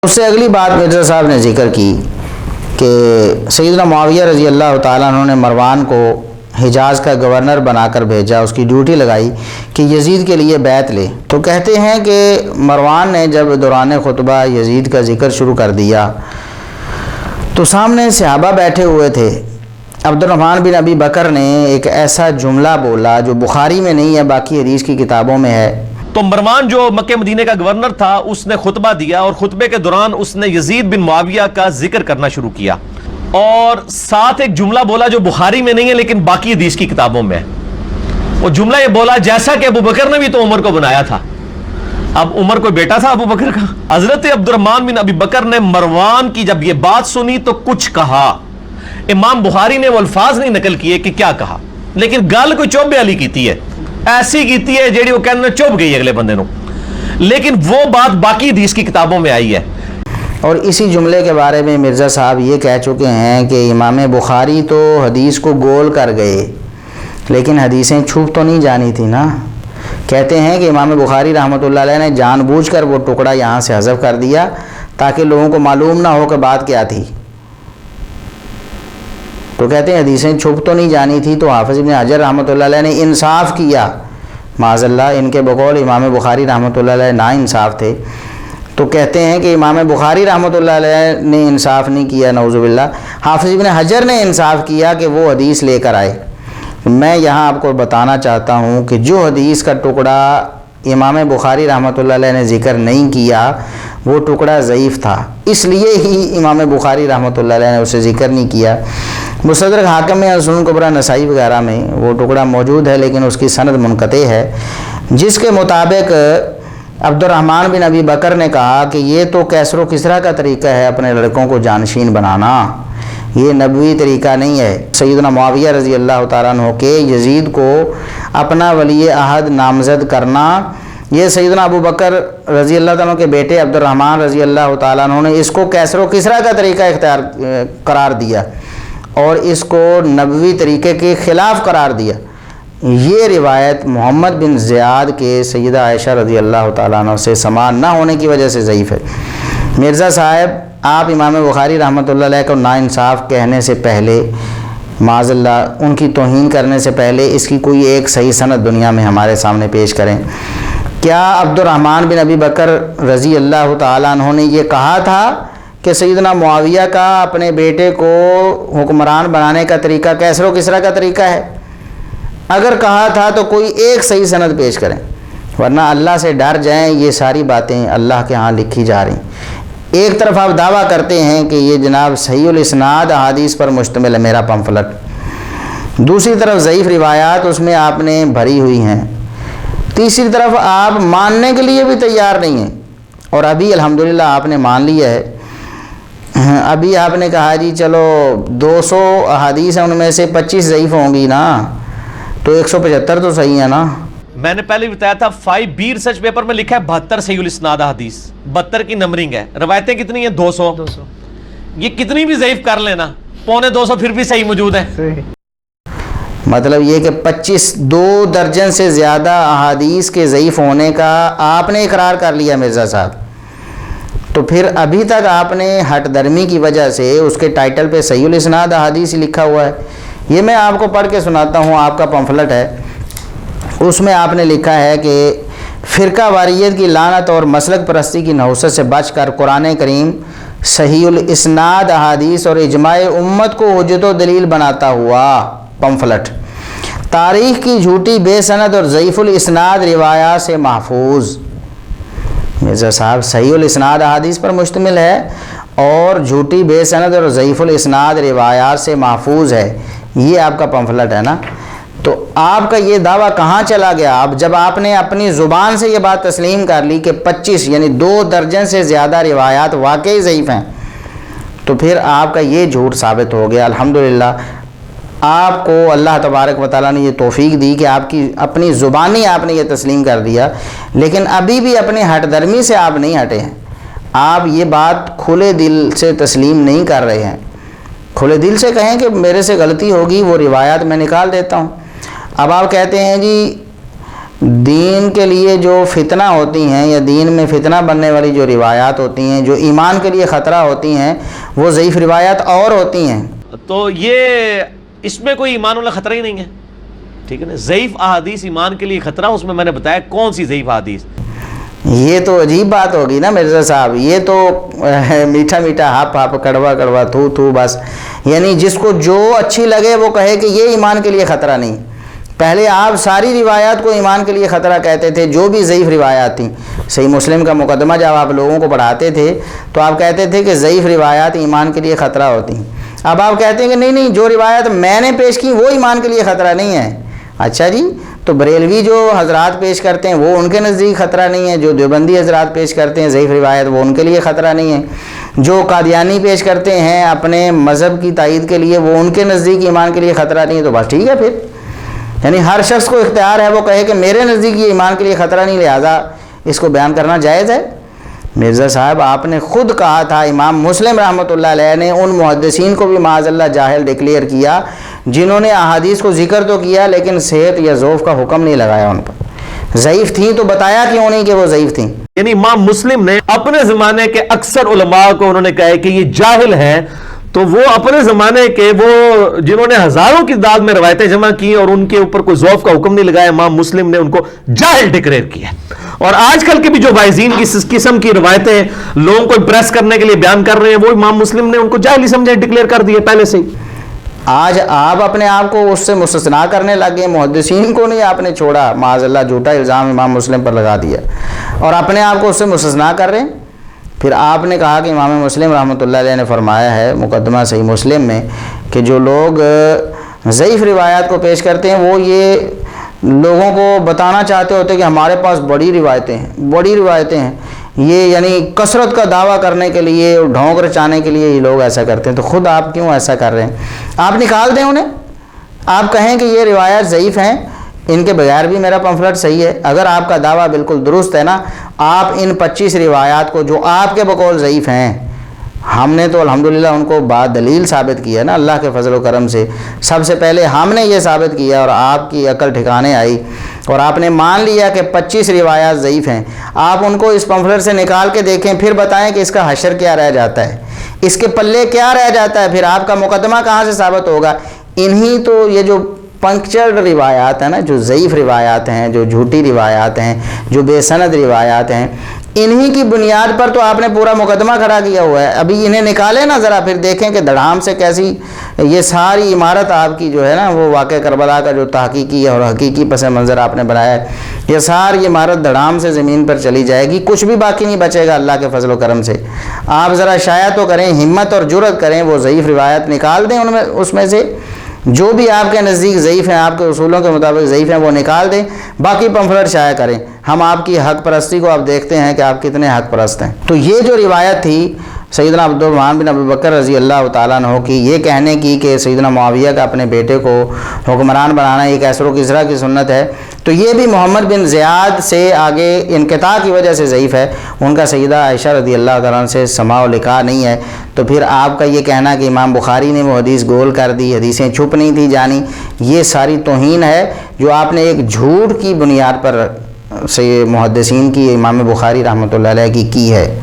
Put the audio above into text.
اس سے اگلی بات مرزا صاحب نے ذکر کی کہ سیدنا معاویہ رضی اللہ تعالیٰ عنہ نے مروان کو حجاز کا گورنر بنا کر بھیجا، اس کی ڈیوٹی لگائی کہ یزید کے لیے بیعت لے۔ تو کہتے ہیں کہ مروان نے جب دوران خطبہ یزید کا ذکر شروع کر دیا تو سامنے صحابہ بیٹھے ہوئے تھے۔ عبد الرحمن بن ابی بکر نے ایک ایسا جملہ بولا جو بخاری میں نہیں ہے، باقی حدیث کی کتابوں میں ہے۔ تو مروان جو مکہ مدینہ کا گورنر تھا اس نے خطبہ دیا اور خطبے کے دوران اس نے یزید بن معاویہ کا ذکر کرنا شروع کیا اور ساتھ ایک جملہ بولا جو بخاری میں نہیں ہے لیکن باقی حدیث کی کتابوں میں ہے۔ وہ جملہ یہ بولا جیسا کہ ابو بکر نے بھی تو عمر کو بنایا تھا۔ اب عمر کوئی بیٹا تھا ابو بکر کا؟ حضرت عبد الرحمن بن ابی بکر نے مروان کی جب یہ بات سنی تو کچھ کہا۔ امام بخاری نے وہ الفاظ نہیں نقل کیے کہ کیا کہا، لیکن گل کوئی چوبے والی کیتی ہے، ایسی کیتی ہے جیڑی وہ کہنے چوب گئی اگلے بندے نو، لیکن وہ بات باقی حدیث کی کتابوں میں آئی ہے۔ اور اسی جملے کے بارے میں مرزا صاحب یہ کہہ چکے ہیں کہ امام بخاری تو حدیث کو گول کر گئے لیکن حدیثیں چھپ تو نہیں جانی تھی نا۔ کہتے ہیں کہ امام بخاری رحمۃ اللہ علیہ نے جان بوجھ کر وہ ٹکڑا یہاں سے حذف کر دیا تاکہ لوگوں کو معلوم نہ ہو کہ بات کیا تھی۔ تو کہتے ہیں حدیثیں چھپ تو نہیں جانی تھی، تو حافظ ابن حجر رحمۃ اللہ علیہ نے انصاف کیا۔ معاذ اللہ ان کے بقول امام بخاری رحمۃ اللہ علیہ نا انصاف تھے۔ تو کہتے ہیں کہ امام بخاری رحمۃ اللہ علیہ نے انصاف نہیں کیا، نعوذ باللہ، حافظ ابن حجر نے انصاف کیا کہ وہ حدیث لے کر آئے۔ میں یہاں آپ کو بتانا چاہتا ہوں کہ جو حدیث کا ٹکڑا امام بخاری رحمۃ اللہ علیہ نے ذکر نہیں کیا وہ ٹکڑا ضعیف تھا، اس لیے ہی امام بخاری رحمۃ اللہ علیہ نے اسے ذکر نہیں کیا۔ مستدرک حاکم میں سنن کبریٰ نسائی وغیرہ میں وہ ٹکڑا موجود ہے لیکن اس کی سند منقطع ہے، جس کے مطابق عبد الرحمن بن ابی بکر نے کہا کہ یہ تو کیسر و کسریٰ کا طریقہ ہے اپنے لڑکوں کو جانشین بنانا، یہ نبوی طریقہ نہیں ہے۔ سیدنا معاویہ رضی اللہ تعالیٰ عنہ کے یزید کو اپنا ولی عہد نامزد کرنا، یہ سیدنا ابو بکر رضی اللہ تعالیٰ عنہ کے بیٹے عبد الرحمن رضی اللہ تعالیٰ عنہ نے اس کو کیسر و کسریٰ کا طریقہ اختیار قرار دیا اور اس کو نبوی طریقے کے خلاف قرار دیا۔ یہ روایت محمد بن زیاد کے سیدہ عائشہ رضی اللہ تعالیٰ عنہ سے سماع نہ ہونے کی وجہ سے ضعیف ہے۔ مرزا صاحب آپ امام بخاری رحمۃ اللہ علیہ کو ناانصاف کہنے سے پہلے، معاذ اللہ ان کی توہین کرنے سے پہلے، اس کی کوئی ایک صحیح سند دنیا میں ہمارے سامنے پیش کریں۔ کیا عبد الرحمن بن ابی بکر رضی اللہ تعالیٰ عنہ نے یہ کہا تھا کہ سیدنا معاویہ کا اپنے بیٹے کو حکمران بنانے کا طریقہ کیسر و کسریٰ کا طریقہ ہے؟ اگر کہا تھا تو کوئی ایک صحیح سند پیش کریں، ورنہ اللہ سے ڈر جائیں، یہ ساری باتیں اللہ کے ہاں لکھی جا رہی ہیں۔ ایک طرف آپ دعویٰ کرتے ہیں کہ یہ جناب صحیح الاسناد احادیث پر مشتمل ہے میرا پمفلٹ، دوسری طرف ضعیف روایات اس میں آپ نے بھری ہوئی ہیں، تیسری طرف آپ ماننے کے لیے بھی تیار نہیں ہیں، اور ابھی الحمدللہ آپ نے مان لیا ہے۔ ابھی آپ نے کہا جی چلو 200 احادیث ہیں ان میں سے 25 ضعیف ہوں گی نا، تو 175 تو صحیح ہے نا۔ میں نے پہلے بتایا تھا 5B ریسرچ پیپر میں لکھا ہے 72 صحیح الاسناد حدیث، 72 کی نمبرنگ ہے، روایتیں کتنی ہیں؟ 200۔ یہ کتنی بھی ضعیف کر لینا، 250 پھر بھی صحیح موجود ہے۔ مطلب یہ کہ 2 درجن سے زیادہ احادیث کے ضعیف ہونے کا آپ نے اقرار کر لیا مرزا صاحب، تو پھر ابھی تک آپ نے ہٹ درمی کی وجہ سے اس کے ٹائٹل پہ صحیح الاسناد احادیث لکھا ہوا ہے۔ یہ میں آپ کو پڑھ کے سناتا ہوں، آپ کا پمفلٹ ہے، اس میں آپ نے لکھا ہے کہ فرقہ واریت کی لعنت اور مسلک پرستی کی نحوست سے بچ کر قرآن کریم صحیح الاسناد احادیث اور اجماع امت کو حجت و دلیل بناتا ہوا پمفلٹ تاریخ کی جھوٹی بے سند اور ضعیف الاسناد روایات سے محفوظ۔ مرزا صاحب صحیح الاسناد احادیث پر مشتمل ہے اور جھوٹی بے سند اور ضعیف الاسناد روایات سے محفوظ ہے، یہ آپ کا پمفلٹ ہے نا۔ تو آپ کا یہ دعویٰ کہاں چلا گیا؟ اب جب آپ نے اپنی زبان سے یہ بات تسلیم کر لی کہ 25 یعنی 2 درجن سے زیادہ روایات واقعی ضعیف ہیں، تو پھر آپ کا یہ جھوٹ ثابت ہو گیا۔ الحمدللہ آپ کو اللہ تبارک و تعالیٰ نے یہ توفیق دی کہ آپ کی اپنی زبانی آپ نے یہ تسلیم کر دیا، لیکن ابھی بھی اپنی ہٹ درمی سے آپ نہیں ہٹے ہیں، آپ یہ بات کھلے دل سے تسلیم نہیں کر رہے ہیں۔ کھلے دل سے کہیں کہ میرے سے غلطی ہوگی، وہ روایات میں نکال دیتا ہوں۔ اب آپ کہتے ہیں جی دین کے لیے جو فتنہ ہوتی ہیں یا دین میں فتنہ بننے والی جو روایات ہوتی ہیں، جو ایمان کے لیے خطرہ ہوتی ہیں، وہ ضعیف روایات اور ہوتی ہیں۔ تو یہ اس میں کوئی ایمان والا خطرہ ہی نہیں ہے، ٹھیک ہے نا۔ ضعیف احادیث ایمان کے لیے خطرہ، اس میں نے بتایا کون سی ضعیف احادیث۔ یہ تو عجیب بات ہوگی نا مرزا صاحب، یہ تو میٹھا میٹھا ہاپ ہاپ کڑوا کڑوا تھو تھو بس، یعنی جس کو جو اچھی لگے وہ کہے کہ یہ ایمان کے لیے خطرہ نہیں۔ پہلے آپ ساری روایات کو ایمان کے لیے خطرہ کہتے تھے، جو بھی ضعیف روایات تھیں۔ صحیح مسلم کا مقدمہ جب آپ لوگوں کو پڑھاتے تھے تو آپ کہتے تھے کہ ضعیف روایات ایمان کے لیے خطرہ ہوتی ہیں۔ اب آپ کہتے ہیں کہ نہیں جو روایات میں نے پیش کی وہ ایمان کے لیے خطرہ نہیں ہے۔ اچھا جی، تو بریلوی جو حضرات پیش کرتے ہیں وہ ان کے نزدیک خطرہ نہیں ہے، جو دیوبندی حضرات پیش کرتے ہیں ضعیف روایت وہ ان کے لیے خطرہ نہیں ہے، جو قادیانی پیش کرتے ہیں اپنے مذہب کی تائید کے لیے وہ ان کے نزدیک ایمان کے لیے خطرہ نہیں ہے۔ تو بس ٹھیک ہے پھر، یعنی ہر شخص کو اختیار ہے وہ کہے کہ میرے نزدیک یہ ایمان کے لیے خطرہ نہیں، لہٰذا اس کو بیان کرنا جائز ہے۔ مرزا صاحب آپ نے خود کہا تھا، امام مسلم رحمۃ اللہ علیہ نے ان محدثین کو بھی معاذ اللہ جاہل ڈکلیئر کیا جنہوں نے احادیث کو ذکر تو کیا لیکن صحت یا ضعف کا حکم نہیں لگایا ان پر۔ ضعیف تھیں تو بتایا کیوں نہیں کہ وہ ضعیف تھیں؟ یعنی امام مسلم نے اپنے زمانے کے اکثر علماء کو انہوں نے کہا ہے کہ یہ جاہل ہیں، تو وہ اپنے زمانے کے وہ جنہوں نے ہزاروں کی تعداد میں روایتیں جمع کی اور ان کے اوپر کوئی ضعف کا حکم نہیں لگایا، امام مسلم نے ان کو جاہل ڈکلیئر کیا۔ اور آج کل کے بھی جو وائزین کی اس قسم کی روایتیں لوگوں کو امپریس کرنے کے لیے بیان کر رہے ہیں، وہ امام مسلم نے ان کو جاہل ہی سمجھے، ڈکلیئر کر دیے پہلے سے ہی۔ آج آپ اپنے آپ کو اس سے مستثنا کرنے لگے، محدثین کو نہیں آپ نے چھوڑا، معاذ اللہ جھوٹا الزام امام مسلم پر لگا دیا اور اپنے آپ کو اس سے مستثنا کر رہے ہیں۔ پھر آپ نے کہا کہ امام مسلم رحمۃ اللہ علیہ نے فرمایا ہے مقدمہ صحیح مسلم میں کہ جو لوگ ضعیف روایات کو پیش کرتے ہیں وہ یہ لوگوں کو بتانا چاہتے ہوتے کہ ہمارے پاس بڑی روایتیں ہیں، یہ یعنی کثرت کا دعویٰ کرنے کے لیے، ڈھونک رچانے کے لیے یہ لوگ ایسا کرتے ہیں۔ تو خود آپ کیوں ایسا کر رہے ہیں؟ آپ نکال دیں انہیں، آپ کہیں کہ یہ روایات ضعیف ہیں، ان کے بغیر بھی میرا پمفلٹ صحیح ہے۔ اگر آپ کا دعویٰ بالکل درست ہے نا، آپ ان 25 روایات کو جو آپ کے بقول ضعیف ہیں، ہم نے تو الحمدللہ ان کو بعد دلیل ثابت کیا نا اللہ کے فضل و کرم سے، سب سے پہلے ہم نے یہ ثابت کیا اور آپ کی عقل ٹھکانے آئی اور آپ نے مان لیا کہ 25 روایات ضعیف ہیں۔ آپ ان کو اس پمفلٹ سے نکال کے دیکھیں، پھر بتائیں کہ اس کا حشر کیا رہ جاتا ہے، اس کے پلے کیا رہ جاتا ہے، پھر آپ کا مقدمہ کہاں سے ثابت ہوگا؟ انہی تو یہ جو پنکچرڈ روایات ہیں نا، جو ضعیف روایات ہیں، جو جھوٹی روایات ہیں، جو بے سند روایات ہیں، انہی کی بنیاد پر تو آپ نے پورا مقدمہ کھڑا کیا ہوا ہے۔ ابھی انہیں نکالیں نا ذرا، پھر دیکھیں کہ دھڑام سے کیسی یہ ساری عمارت آپ کی جو ہے نا، وہ واقعہ کربلا کا جو تحقیقی اور حقیقی پس منظر آپ نے بنایا ہے، یہ ساری عمارت دھڑام سے زمین پر چلی جائے گی، کچھ بھی باقی نہیں بچے گا اللہ کے فضل و کرم سے۔ آپ ذرا شائع تو کریں، ہمت اور جرأت کریں، وہ ضعیف روایت نکال دیں ان میں، اس میں سے جو بھی آپ کے نزدیک ضعیف ہیں، آپ کے اصولوں کے مطابق ضعیف ہیں، وہ نکال دیں، باقی پمفلٹ شائع کریں۔ ہم آپ کی حق پرستی کو آپ دیکھتے ہیں کہ آپ کتنے حق پرست ہیں۔ تو یہ جو روایت تھی سیدنا عبد الرحمن بن ابی بکر رضی اللہ تعالیٰ عنہ کی، یہ کہنے کی کہ سیدنا معاویہ کا اپنے بیٹے کو حکمران بنانا ایک کیسر و کسریٰ کی سنت ہے، تو یہ بھی محمد بن زیاد سے آگے انقطاع کی وجہ سے ضعیف ہے۔ ان کا سیدہ عائشہ رضی اللہ تعالیٰ عنہ سے سماع و لقاء نہیں ہے۔ تو پھر آپ کا یہ کہنا کہ امام بخاری نے وہ حدیث گول کر دی، حدیثیں چھپ نہیں تھی جانی، یہ ساری توہین ہے جو آپ نے ایک جھوٹ کی بنیاد پر سے محدثین کی، امام بخاری رحمۃ اللہ علیہ کی ہے۔